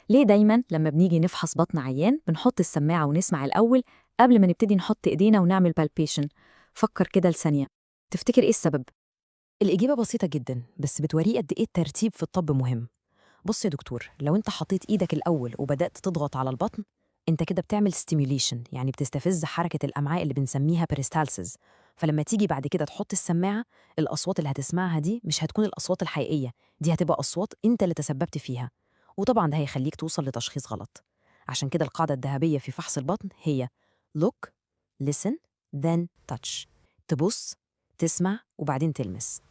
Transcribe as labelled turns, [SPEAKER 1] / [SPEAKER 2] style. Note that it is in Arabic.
[SPEAKER 1] ليه دايماً لما بنيجي نفحص بطن عيان بنحط السماعة ونسمع الأول قبل ما نبتدي نحط إيدينا ونعمل بالبيشن؟ فكر كده لثانية. تفتكر إيه السبب؟
[SPEAKER 2] الإجابة بسيطة جدا بس بتوريه قد إيه الترتيب في الطب مهم. بص يا دكتور، لو أنت حطيت إيدك الأول وبدأت تضغط على البطن، أنت كده بتعمل ستيميوليشن، يعني بتستفز حركة الأمعاء اللي بنسميها بريستالسيس. فلما تيجي بعد كده تحط السماعة، الأصوات اللي هتسمعها دي مش هتكون الأصوات الحقيقية، دي هتبقى أصوات أنت اللي تسببت فيها. وطبعا ده هيخليك توصل لتشخيص غلط. عشان كده القاعدة الذهبية في فحص البطن هي look, listen, then touch. تبص، تسمع، وبعدين تلمس.